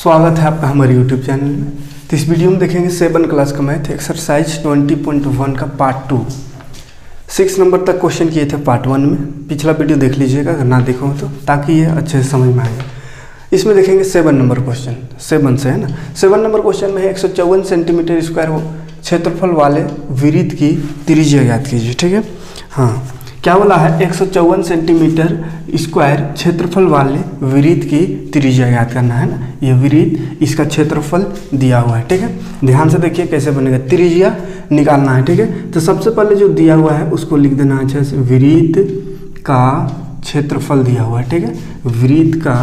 स्वागत है आपका हमारे YouTube चैनल में। तो इस वीडियो में देखेंगे 7 क्लास का मैथ एक्सरसाइज 20.1 का पार्ट 2। 6 नंबर तक क्वेश्चन किए थे पार्ट 1 में। पिछला वीडियो देख लीजिएगा अगर ना देखो तो, ताकि ये अच्छे से समझ में आए। इसमें देखेंगे 7 नंबर क्वेश्चन, 7 से है ना। 7 नंबर क्वेश्चन में है 154 सेंटीमीटर स्क्वायर क्षेत्रफल वाले वृत्त की त्रिज्या ज्ञात कीजिए। ठीक है, हाँ क्या बोला है, 154 सेंटीमीटर स्क्वायर क्षेत्रफल वाले वृत्त की त्रिज्या ज्ञात करना है ना। ये वृत्त, इसका क्षेत्रफल दिया हुआ है। ठीक है, ध्यान से देखिए कैसे बनेगा, त्रिज्या निकालना है। ठीक है, तो सबसे पहले जो दिया हुआ है उसको लिख देना अच्छे से, वृत्त का क्षेत्रफल दिया हुआ है। ठीक है, वृत्त का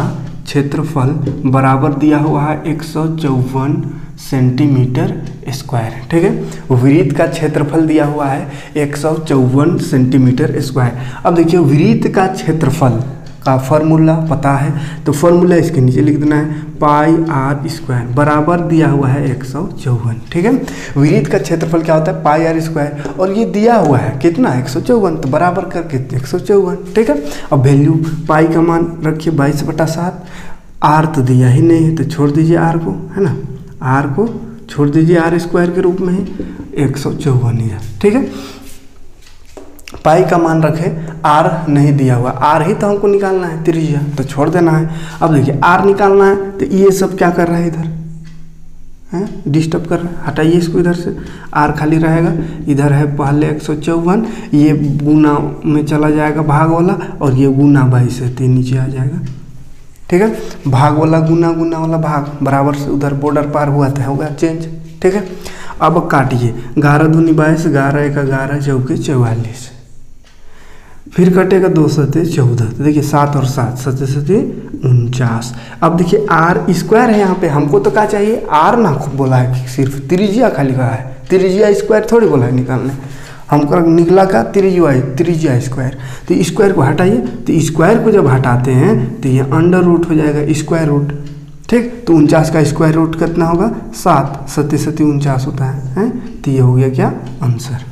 क्षेत्रफल बराबर दिया हुआ है 154 सेंटीमीटर स्क्वायर। ठीक है, वृत्त का क्षेत्रफल दिया हुआ है 154 सेंटीमीटर स्क्वायर। अब देखिए वृत्त का क्षेत्रफल का फॉर्मूला पता है, तो फॉर्मूला इसके नीचे लिख देना है, पाई आर स्क्वायर बराबर दिया हुआ है 154। ठीक है, वृत्त का क्षेत्रफल क्या होता है, पाई आर स्क्वायर, और ये दिया हुआ है कितना, 154, तो बराबर करके 154। ठीक है, अब वैल्यू पाई का मान रखिए 22/7। आर तो दिया ही नहीं है तो छोड़ दीजिए आर को, है ना, आर को छोड़ दीजिए, आर स्क्वायर के रूप में ही 154 ही है। ठीक है, पाई का मान रखे, आर नहीं दिया हुआ, आर ही तो हमको निकालना है त्रिज्या, तो छोड़ देना है। अब देखिए आर निकालना है तो ये सब क्या कर रहा है, इधर है डिस्टर्ब कर रहा है, हटाइए इसको इधर से, आर खाली रहेगा। इधर है पहले 154, ये गुना में चला जाएगा भाग वाला, और ये गुना 22 से नीचे आ जाएगा। ठीक है, भाग वाला गुना, गुना वाला भाग, बराबर से उधर बॉर्डर पार हुआ था, होगा चेंज। ठीक है, अब काटिए, 11 दूनी 22, 11 एक 11, चौके 44, फिर कटेगा 2 सते 14, तो देखिए 7 और 7 सते 49। अब देखिए आर स्क्वायर है यहाँ पे, हमको तो क्या चाहिए, आर ना बोला है, सिर्फ त्रिज्या खाली कहा है, त्रिज्या स्क्वायर थोड़ी बोला है निकालने, हमको निकला का त्रिज्या स्क्वायर। तो स्क्वायर को हटाइए, तो स्क्वायर को जब हटाते हैं तो ये अंडर रूट हो जाएगा स्क्वायर रूट। ठीक, तो 49 का स्क्वायर रूट कितना होगा, 7, 7 7 49 होता है, तो ये हो गया क्या आंसर।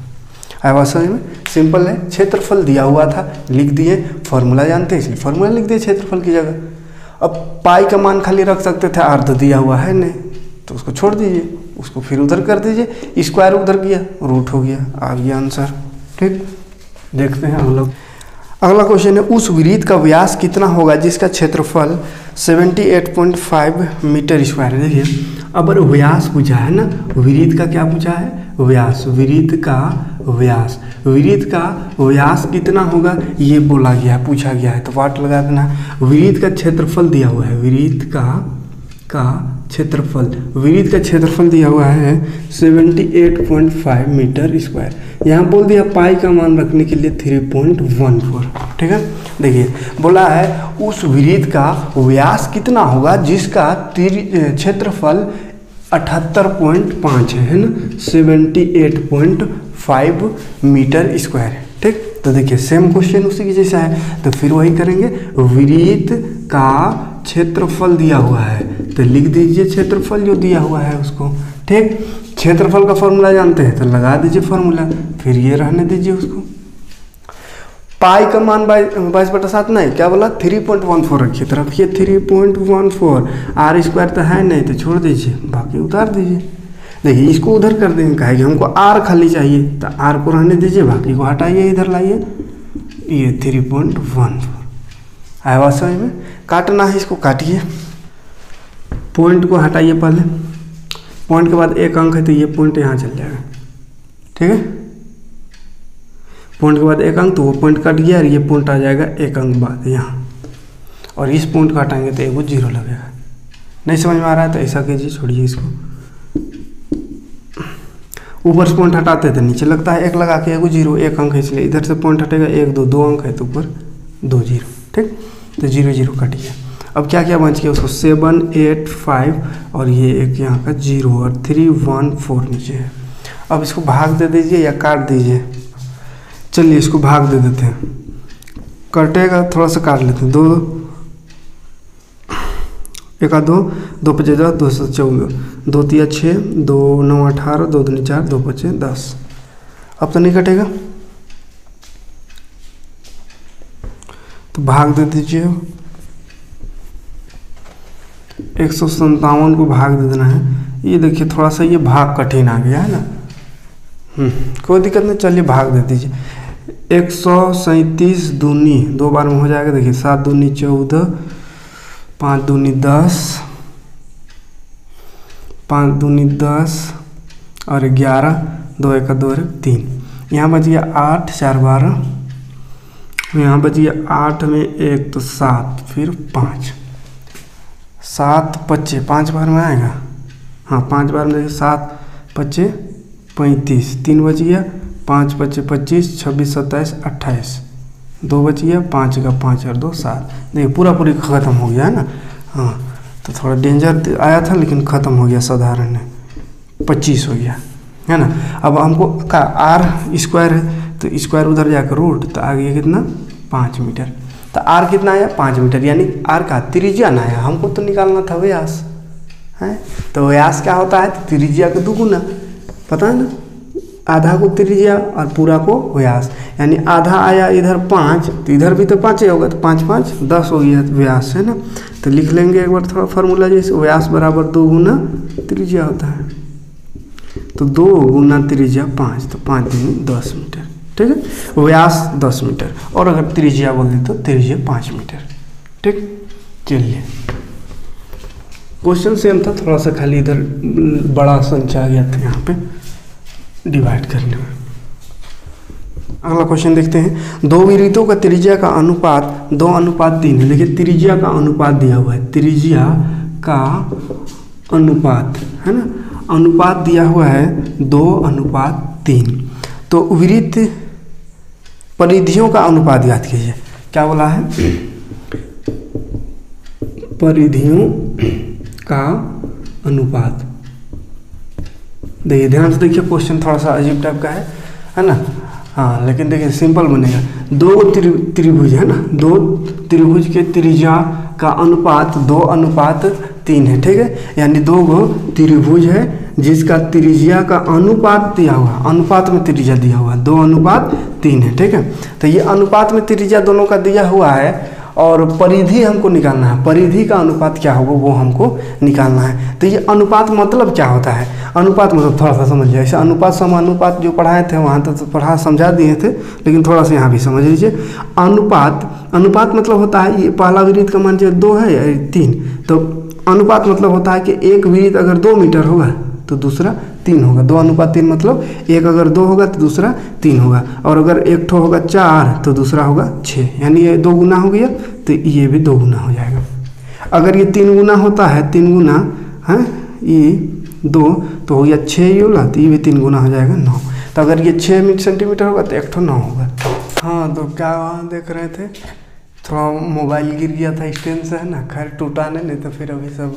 आया समझ में, सिंपल है। क्षेत्रफल दिया हुआ था, लिख दिए, फॉर्मूला जानते हैं इसलिए फॉर्मूला लिख दिए क्षेत्रफल की जगह। अब पाई का मान खाली रख सकते थे, आर तो दिया हुआ है नहीं, तो उसको छोड़ दीजिए, उसको फिर उधर कर दीजिए, स्क्वायर उधर किया, रूट हो गया, आ गया आंसर। ठीक, देखते हैं हम लोग। अगला क्वेश्चन है, उस वृत्त का व्यास कितना होगा जिसका क्षेत्रफल 78.5 मीटर स्क्वायर है। देखिए अब व्यास पूछा है ना, वृत्त का क्या पूछा है, व्यास, वृत्त का व्यास, वृत्त का व्यास कितना होगा ये बोला गया है, पूछा गया है, तो वाट लगा देना। वृत्त का क्षेत्रफल दिया हुआ है, वृत्त का क्षेत्रफल, वृत्त का क्षेत्रफल दिया हुआ है 78.5 मीटर स्क्वायर। यहाँ बोल दिया पाई का मान रखने के लिए 3.14। ठीक है, देखिए बोला है उस वृत्त का व्यास कितना होगा जिसका क्षेत्रफल 78.5 है ना, 78.5 मीटर स्क्वायर है। ठीक, तो देखिए सेम क्वेश्चन उसी की जैसा है, तो फिर वही करेंगे, वृत्त का क्षेत्रफल दिया हुआ है तो लिख दीजिए क्षेत्रफल जो दिया हुआ है उसको। ठीक, क्षेत्रफल का फॉर्मूला जानते हैं तो लगा दीजिए फॉर्मूला, फिर ये रहने दीजिए उसको। पाई का मान 22/7 नहीं, क्या बोला, 3.14 रखिए, तो रखिए 3.14। आर स्क्वायर तो है नहीं तो छोड़ दीजिए, बाकी उतार दीजिए। देखिए इसको उधर कर देंगे, कहेंगे हमको आर खाली चाहिए, तो आर को रहने दीजिए, बाकी को हटाइए, इधर लाइए, ये 3.14 आया बात समझ में। काटना है, इसको काटिए, पॉइंट को हटाइए पहले, पॉइंट के बाद एक अंक है तो ये पॉइंट यहाँ चल जाएगा। ठीक है, पॉइंट के बाद एक अंक, तो वो पॉइंट कट गया और ये पॉइंट आ जाएगा एक अंक बाद यहाँ, और इस पॉइंट को हटाएंगे तो एगो 0 लगेगा। नहीं समझ में आ रहा है तो ऐसा कीजिए, छोड़िए इसको, ऊपर से पॉइंट हटाते थे नीचे लगता है 1 लगा के एगो 0, एक अंक है इसलिए इधर से पॉइंट हटेगा 1 2, 2 अंक है तो ऊपर 2 0। ठीक, तो 0 0 कट गया। अब क्या क्या बच गया उसको, 7 8 5 और ये एक यहाँ का 0 और 3 1 4 नीचे है। अब इसको भाग दे दीजिए या काट दीजिए, चलिए इसको भाग दे देते हैं, कटेगा थोड़ा सा काट लेते हैं, 2 1 2 2 5 10 2 7 14 2 3 6 2 9 18 2 2 4 2 5 10। अब तो नहीं कटेगा, तो भाग दे दीजिए, 157 को भाग दे देना है। ये देखिए थोड़ा सा ये भाग कठिन आ गया है ना। कोई दिक्कत नहीं, चलिए भाग दे दीजिए। 137 दूनी 2 बार में हो जाएगा। देखिए 7 दूनी 14, 5 दूनी 10, 5 दूनी 10 और 11, 2 1 2 3। यहाँ बच गया 8, 4 12, यहाँ बच गया 8 में 1 तो 7, फिर 5, 7 25 5 बार में आएगा। हाँ 5 बार में देखिए 7 25 35, 3 बच गया, 5 25 25, 26 27 28, 2 बच गया, 5 का 5 और 2 7। देखिए पूरा पूरी ख़त्म हो गया है ना। हाँ तो थोड़ा डेंजर आया था लेकिन ख़त्म हो गया, साधारण है, 25 हो गया है ना। अब हमको का आर स्क्वायर है तो स्क्वायर उधर जाकर रूट, तो आ गया कितना 5 मीटर। तो आर कितना आया 5 मीटर, यानी आर का त्रिज्या ना आया, हमको तो निकालना था व्यास है। तो व्यास क्या होता है, त्रिज्या का दुगुना, पता है ना, आधा को त्रिज्या और पूरा को व्यास। यानी आधा आया इधर 5 तो इधर भी तो 5 ही होगा, तो 5 5 10 हो गया व्यास है ना। तो लिख लेंगे एक बार थोड़ा फार्मूला, जैसे व्यास बराबर 2 गुना त्रिज्या होता है। तो 2 गुना त्रिज्या 5, तो 5 दूनी 10 मीटर, ठीक है। व्यास 10 मीटर और अगर त्रिज्या बोल दे तो त्रिज्या 5 मीटर, ठीक। चलिए क्वेश्चन सेम था, थोड़ा सा खाली इधर बड़ा संख्या आ गया था यहाँ पे डिवाइड करने में। अगला क्वेश्चन देखते हैं। 2 वृत्तों का त्रिज्या का अनुपात 2:3 है। देखिए त्रिज्या का अनुपात दिया हुआ है, त्रिज्या का अनुपात है ना, अनुपात दिया हुआ है 2:3। तो वृत्त परिधियों का अनुपात याद कीजिए, क्या बोला है, परिधियों का अनुपात। देखिए ध्यान से देखिए, क्वेश्चन थोड़ा सा अजीब टाइप का है ना। हाँ लेकिन देखिए सिंपल बनेगा। 2 त्रिभुज है ना, 2 त्रिभुज के त्रिज्या का अनुपात 2:3 है, ठीक है। यानी 2 गो त्रिभुज है जिसका त्रिज्या का अनुपात दिया हुआ, अनुपात में त्रिज्या दिया हुआ 2:3 है, ठीक है। तो ये अनुपात में त्रिज्या दोनों का दिया हुआ है और परिधि हमको निकालना है, परिधि का अनुपात क्या होगा वो हमको निकालना है। तो ये अनुपात मतलब क्या होता है, अनुपात मतलब थोड़ा सा समझ लिया। ऐसे अनुपात समानुपात जो पढ़ाए थे वहाँ तो पढ़ा समझा दिए थे, लेकिन थोड़ा सा यहाँ भी समझ लीजिए। अनुपात मतलब होता है, ये पहला वृत्त का मान लीजिए 2 है या 3, तो अनुपात मतलब होता है कि एक वृत्त अगर 2 मीटर होगा तो दूसरा 3 होगा। 2:3 मतलब एक अगर 2 होगा तो दूसरा 3 होगा, और अगर एक ठो होगा 4 तो दूसरा होगा 6, यानी ये 2 गुना हो गया तो ये भी 2 गुना हो जाएगा। अगर ये 3 गुना होता है, 3 गुना है ये 2 तो हो गया 6 ये वाला, तो ये भी 3 गुना हो जाएगा 9। तो अगर ये 6 सेंटीमीटर होगा तो एक ठो 9 होगा। हाँ तो क्या वहाँ देख रहे थे, थोड़ा मोबाइल गिर गया था स्टैंड से है ना, खैर टूटा नहीं तो फिर अभी सब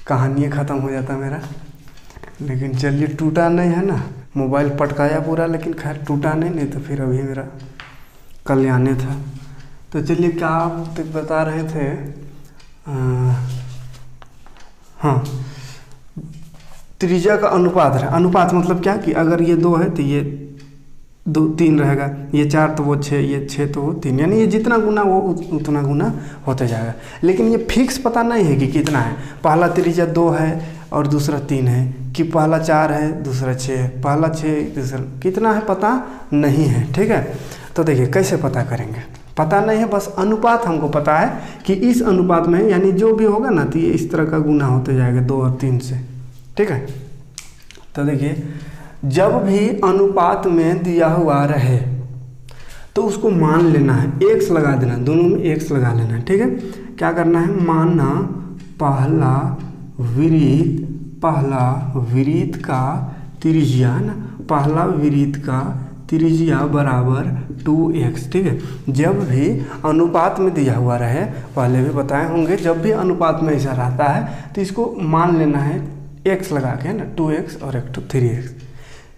कहानी ख़त्म हो जाता मेरा। लेकिन चलिए टूटा नहीं है ना, मोबाइल पटकाया पूरा लेकिन खैर टूटा नहीं तो फिर अभी मेरा कल्याण था। तो चलिए क्या आप तक बता रहे थे, हाँ त्रिज्या का अनुपात है। अनुपात मतलब क्या कि अगर ये 2 है तो ये 2 3 रहेगा, ये 4 तो वो 6, ये 6 तो वो 3, यानी ये जितना गुना वो उतना गुना होते जाएगा। लेकिन ये फिक्स पता नहीं है कि कितना है, पहला त्रिज्या 2 है और दूसरा 3 है, कि पहला 4 है दूसरा 6 है, पहला 6 दूसरा कितना है पता नहीं है, ठीक है। तो देखिए कैसे पता करेंगे, पता नहीं है, बस अनुपात हमको पता है कि इस अनुपात में यानी जो भी होगा ना तो ये इस तरह का गुना होते जाएगा 2 और 3 से, ठीक है। तो देखिए जब भी अनुपात में दिया हुआ रहे तो उसको मान लेना है, x लगा देना, दोनों में x लगा लेना है, ठीक है। क्या करना है, माना पहला वृत्त का त्रिज्या ना, पहला वृत्त का त्रिज्या बराबर 2x, ठीक है। जब भी अनुपात में दिया हुआ रहे, पहले भी बताए होंगे, जब भी अनुपात में ऐसा रहता है तो इसको मान लेना है x लगा के, है ना, 2x और एक 3x,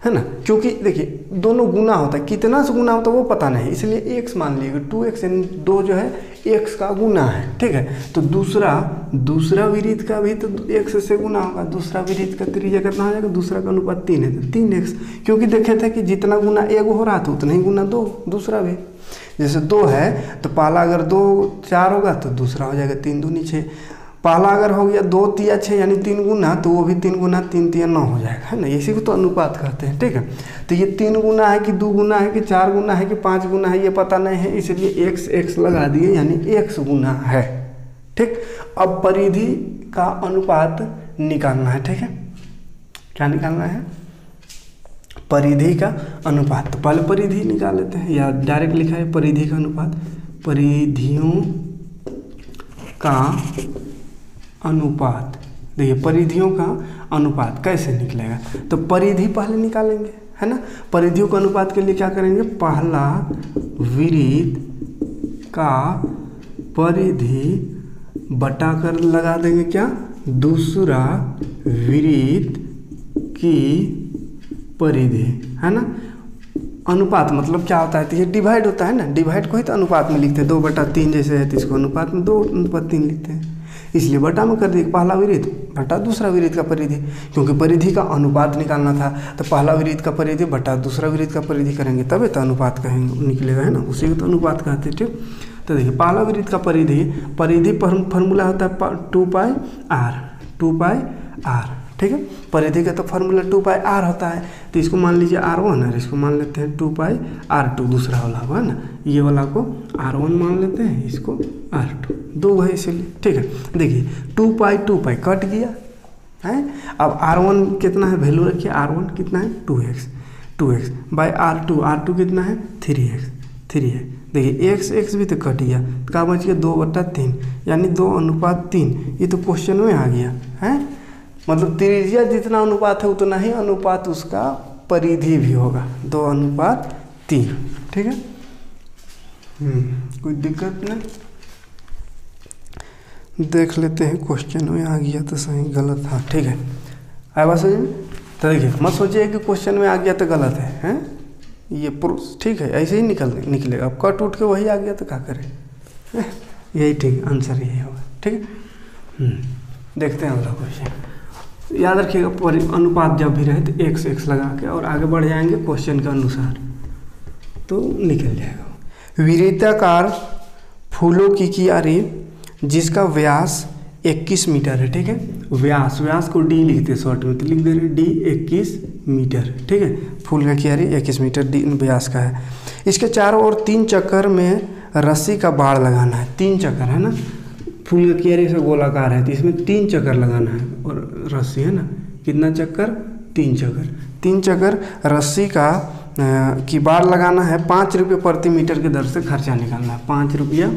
है ना। क्योंकि देखिए दोनों गुना होता है, कितना से गुना होता है वो पता नहीं, इसलिए x मान लीजिएगा, 2x यानी 2 जो है x का गुना है, ठीक है। तो दूसरा वृत्त का भी तो x से गुना होगा, दूसरा वृत्त का त्रिज्या कितना हो जाएगा, दूसरा का अनुपात 3 है तो 3x, क्योंकि देखे थे कि जितना गुना एक हो रहा था उतना ही गुना 2 दूसरा भी। जैसे 2 है तो पहला अगर 2 4 होगा तो दूसरा हो जाएगा 3 दूनी 6, पहला अगर हो गया 2 तिया 6 यानी 3 गुना, तो वो भी 3 गुना 3 तिया 9 हो जाएगा, है ना। इसी को तो अनुपात कहते हैं, ठीक है। तो ये 3 गुना है कि 2 गुना है कि 4 गुना है कि 5 गुना है, ये पता नहीं है, इसलिए x लगा दिए, यानी x गुना है, ठीक। अब परिधि का अनुपात निकालना है, ठीक है। क्या निकालना है? परिधि का अनुपात। तो पहले परिधि निकाल लेते हैं, या डायरेक्ट लिखा है परिधि का अनुपात। परिधियों का अनुपात, देखिए परिधियों का अनुपात कैसे निकलेगा, तो परिधि पहले निकालेंगे, है ना। परिधियों का अनुपात के लिए क्या करेंगे? पहला वृत्त का परिधि बटा कर लगा देंगे क्या? दूसरा वृत्त की परिधि, है ना। अनुपात मतलब क्या होता है? तो ये डिवाइड होता है ना, डिवाइड को ही तो अनुपात में लिखते हैं। 2/3 जैसे है तो इसको अनुपात में 2/3 लिखते हैं, इसलिए बटा में कर दिए। पहला वृत्त बटा दूसरा वृत्त का परिधि, क्योंकि परिधि का अनुपात निकालना था, तो पहला वृत्त का परिधि बटा दूसरा वृत्त का परिधि करेंगे, तभी तो अनुपात कहेंगे निकलेगा, है ना। उसी को तो अनुपात कहते हैं, ठीक। तो देखिए पहला वृत्त का परिधि फार्मूला होता है 2πr, ठीक है। परिधि का तो फार्मूला 2πr होता है, तो इसको मान लीजिए r1 और इसको मान लेते हैं 2πr2, दूसरा वाला है ना, ये वाला को r1 मान लेते हैं, इसको r2, 2 है इसलिए, ठीक है। देखिए 2π कट गया है। अब r1 कितना है? वैल्यू रखिए, r1 कितना है? 2x बाई r2 कितना है? 3 है। देखिए x भी तो कट गया, तो क्या बच गया? 2/3, यानी 2:3। ये तो क्वेश्चन में आ गया है, मतलब त्रिज्या जितना अनुपात है उतना ही अनुपात उसका परिधि भी होगा, 2:3, ठीक है। कोई दिक्कत नहीं, देख लेते हैं क्वेश्चन में आ गया तो सही गलत, हाँ ठीक है। आया बात समझ में? तो देखिए मत सोचिए कि क्वेश्चन में आ गया तो गलत है, हैं? ये ठीक है, ऐसे ही निकलेगा। अब कट उठ के वही आ गया तो क्या करें, यही ठीक आंसर यही होगा, ठीक है। देखते हैं अगला क्वेश्चन। याद रखिएगा अनुपात जब भी रहे तो x लगा के और आगे बढ़ जाएंगे क्वेश्चन के अनुसार, तो निकल जाएगा। विरेताकार फूलों की क्यारी जिसका व्यास 21 मीटर है, ठीक है। व्यास को d लिखते हैं शॉर्ट में, तो लिख दे रहे d 21 मीटर, ठीक है। फूल का क्यारी 21 मीटर d व्यास का है। इसके चारों ओर 3 चक्कर में रस्सी का बाड़ लगाना है। 3 चक्कर है ना, फूल का क्यारी से गोलाकार है तो इसमें 3 चक्कर लगाना है, और रस्सी है ना, कितना चक्कर? 3 चक्कर। 3 चक्कर रस्सी का की बाड़ लगाना है। 5 रुपये प्रति मीटर की दर से खर्चा निकालना है। 5 रुपया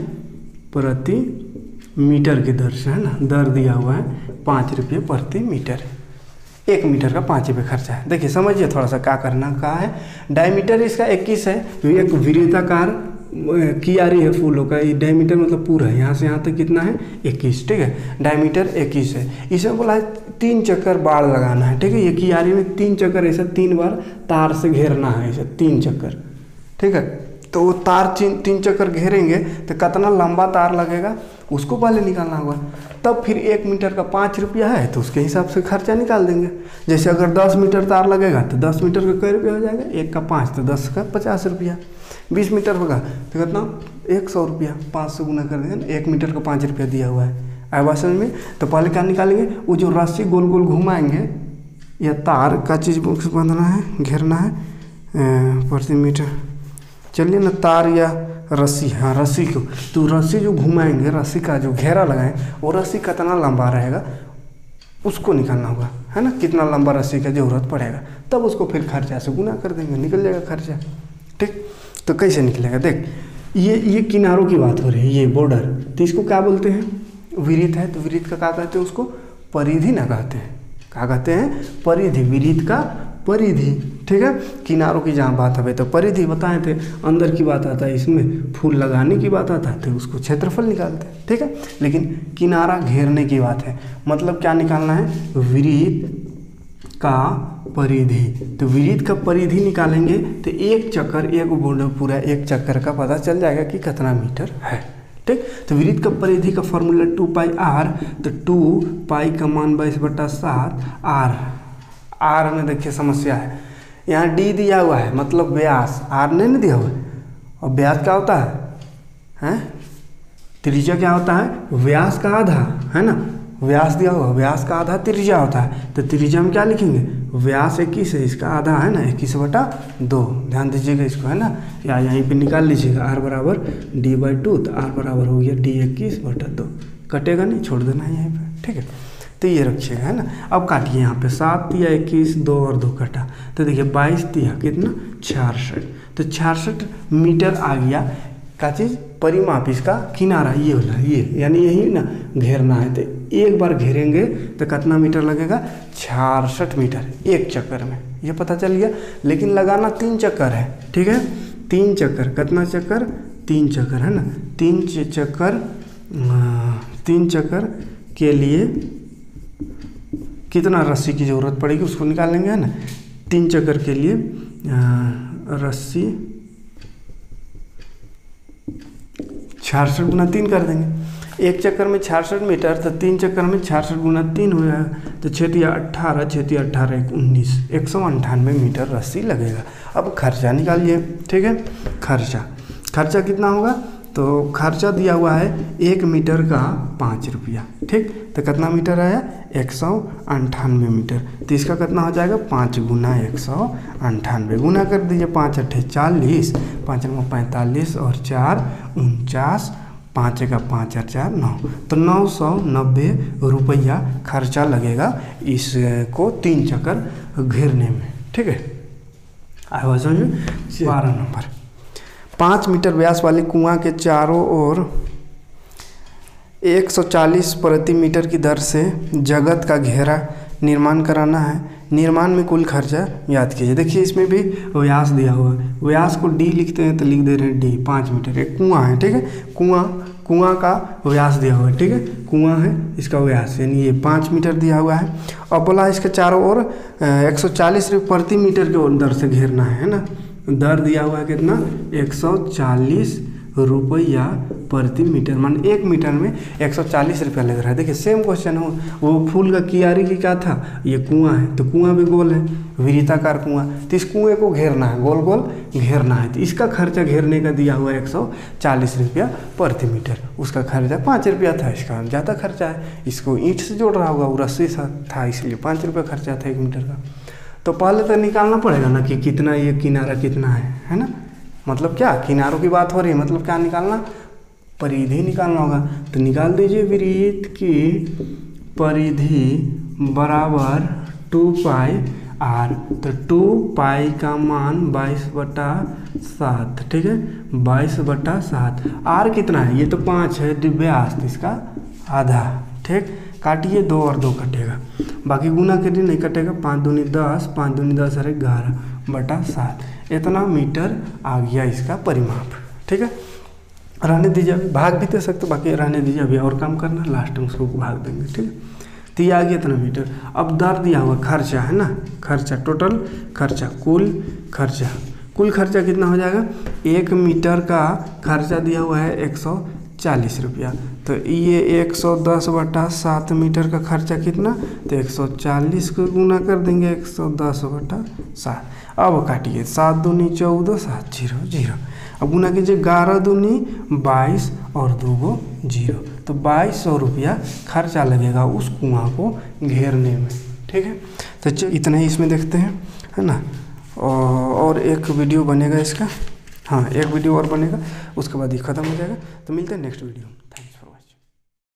प्रति मीटर की दर से, है ना, दर दिया हुआ है 5 रुपये प्रति मीटर। 1 मीटर का 5 रुपये खर्चा है। देखिए समझिए थोड़ा सा क्या करना, कहा है डायमीटर इसका 21 है, एक विरेताकार क्यारी है फूलों का, ये डायमीटर मतलब पूरा है, यहाँ से यहाँ तक कितना है? 21, ठीक है। डायमीटर 21 है। इसमें बोला है 3 चक्कर बाड़ लगाना है, ठीक है। ये क्यारी में 3 चक्कर ऐसा 3 बार तार से घेरना है, ऐसा 3 चक्कर, ठीक है। तो वो तार 3 चक्कर घेरेंगे तो कितना लंबा तार लगेगा उसको पहले निकालना होगा, तब फिर 1 मीटर का 5 रुपया है तो उसके हिसाब से खर्चा निकाल देंगे। जैसे अगर 10 मीटर तार लगेगा तो 10 मीटर का कै रुपया हो जाएगा? 1 का 5 तो 10 का 50 रुपया। 20 मीटर होगा तो कितना? 100 रुपया। 5 से गुना कर देंगे ना, 1 मीटर का 5 रुपया दिया हुआ है। आया बात समझ में? तो पहले क्या निकालेंगे? वो जो रस्सी गोल गोल घुमाएंगे या तार का चीज़ बांधना है, घेरना है प्रति मीटर, चलिए ना, तार या रस्सी, हाँ रस्सी को, तो रस्सी जो घुमाएंगे, रस्सी का जो घेरा लगाएं, वो रस्सी कितना लंबा रहेगा उसको निकालना होगा, है ना। कितना लंबा रस्सी का ज़रूरत पड़ेगा, तब उसको फिर खर्चा से गुना कर देंगे, निकल जाएगा खर्चा, ठीक। तो कैसे निकलेगा? देख, ये किनारों की बात हो रही है, ये बॉर्डर, तो इसको क्या बोलते हैं? वृत्त है, तो वृत्त का क्या कहते हैं? उसको परिधि ना कहते हैं, क्या कहते हैं? परिधि। वृत्त का परिधि, ठीक है। किनारों की जहाँ बात है तो परिधि बताए थे, अंदर की बात आता है, इसमें फूल लगाने की बात आता है तो उसको क्षेत्रफल निकालते हैं, ठीक है। लेकिन किनारा घेरने की बात है, मतलब क्या निकालना है? वृत्त का परिधि। तो वृत्त का परिधि निकालेंगे तो 1 चक्कर, एक बॉर्डर पूरा 1 चक्कर का पता चल जाएगा कि कितना मीटर है, ठीक। तो वृत्त का परिधि का फॉर्मूला 2πr, तो 2π का मान 22/7 r में देखिए समस्या है, यहाँ d दिया हुआ है मतलब व्यास, r नहीं दिया हुआ है। और व्यास क्या होता है? त्रिज्या क्या होता है? व्यास का आधा, है ना। व्यास दिया होगा, व्यास का आधा त्रिज्या होता है, तो त्रिज्या में क्या लिखेंगे, व्यास 21 है, इसका आधा है ना 21/2, ध्यान दीजिएगा इसको, है ना, या यहीं पे निकाल लीजिएगा r बराबर d/2, तो r बराबर हो गया d21/2, कटेगा नहीं, छोड़ देना है यहीं पे, ठीक है। तो ये रखिएगा, है ना। अब काटिए यहाँ पे 7 तिया 21, 2 और 2 कटा, तो देखिए 22 तिया कितना 66, तो 66 मीटर आ गया का चीज़ परिमाप, इसका किनारा ये होला, ये यानी यही ना घेरना है, तो एक बार घेरेंगे तो कितना मीटर लगेगा, 66 मीटर एक चक्कर में, ये पता चल गया। लेकिन लगाना 3 चक्कर है, ठीक है, 3 चक्कर, कितना चक्कर, 3 चक्कर, है ना, 3 चक्कर के लिए कितना रस्सी की ज़रूरत पड़ेगी उसको निकाल लेंगे, है ना। 3 चक्कर के लिए रस्सी 66 गुना 3 कर देंगे, एक चक्कर में 66 मीटर, तो 3 चक्कर में 66 गुना 3 हो जाएगा, तो 6 या 18, 6 या 18 19, 198 मीटर रस्सी लगेगा। अब खर्चा निकालिए, ठीक है, खर्चा कितना होगा, तो खर्चा दिया हुआ है 1 मीटर का 5 रुपया, ठीक, तो कितना मीटर आया 198 मीटर, तो इसका कितना हो जाएगा 5 गुना 198, गुना कर दीजिए, 5 अट्ठे 40, 5 9 45 और 4 49, 5 का 5 और 4 9, तो 990 रुपया खर्चा लगेगा इसको 3 चक्कर घेरने में, ठीक है। आया समझ। 12 नंबर, 5 मीटर व्यास वाले कुआं के चारों ओर 140 प्रति मीटर की दर से जगत का घेरा निर्माण कराना है। निर्माण में कुल खर्चा याद कीजिए। देखिए इसमें भी व्यास दिया हुआ है, व्यास को डी लिखते हैं तो लिख दे रहे हैं डी, 5 मीटर, एक कुआं है, ठीक है, कुआं का व्यास दिया हुआ है, ठीक है, कुआं है, इसका व्यास यानी ये 5 मीटर दिया हुआ है। अब बोला इसके चारों ओर 140 रुपये प्रति मीटर के दर से घेरना है ना, दर दिया हुआ है कितना 140 रुपया प्रति मीटर, मान 1 मीटर में 140 रुपया लग रहा है। देखिए सेम क्वेश्चन हो, वो फूल का कियारी की क्या था, ये कुआं है, तो कुआं भी गोल है, वृत्ताकार कुआं, तो इस कुएं को घेरना है, गोल गोल घेरना है, तो इसका खर्चा घेरने का दिया हुआ है 140 रुपया प्रति मीटर, उसका खर्चा 5 रुपया था, इसका ज़्यादा खर्चा है, इसको ईंट से जोड़ रहा होगा, वो रस्सी था इसलिए 5 रुपया खर्चा था 1 मीटर का। तो पहले तो निकालना पड़ेगा ना कि कितना ये किनारा कितना है ना, मतलब क्या किनारों की बात हो रही है, मतलब क्या निकालना, परिधि निकालना होगा, तो निकाल दीजिए वृत्त की परिधि बराबर 2 पाई आर, तो 2 पाई का मान 22/7, ठीक है, 22/7, आर कितना है, ये तो 5 है, व्यास इसका आधा, ठीक, काटिए 2 और 2 कटेगा, बाकी गुना करिए नहीं कटेगा, 5 दूनी 10, 5 दूनी 10 और 11/7, इतना मीटर आ गया इसका परिमाप, ठीक है। रहने दीजिए, अभी भाग भी दे सकते, बाकी रहने दीजिए, अभी और काम करना, लास्ट में उसको भाग देंगे, ठीक है। तो ये आ गया इतना मीटर। अब दर दिया हुआ खर्चा है ना, खर्चा टोटल खर्चा, कुल खर्चा कितना हो जाएगा, 1 मीटर का खर्चा दिया हुआ है 140 रुपया, तो ये 110/7 मीटर का खर्चा कितना, तो 140 को गुना कर देंगे 110/7। अब काटिए 7 दूनी 14, 7 0 0, अब गुना कीजिए 11 दूनी 22 और 2 0, तो 2200 रुपया खर्चा लगेगा उस कुआं को घेरने में, ठीक है। तो इतना ही इसमें देखते हैं, है ना, और एक वीडियो बनेगा इसका, हाँ एक वीडियो और बनेगा, उसके बाद ये ख़त्म हो जाएगा, तो मिलते हैं नेक्स्ट वीडियो में।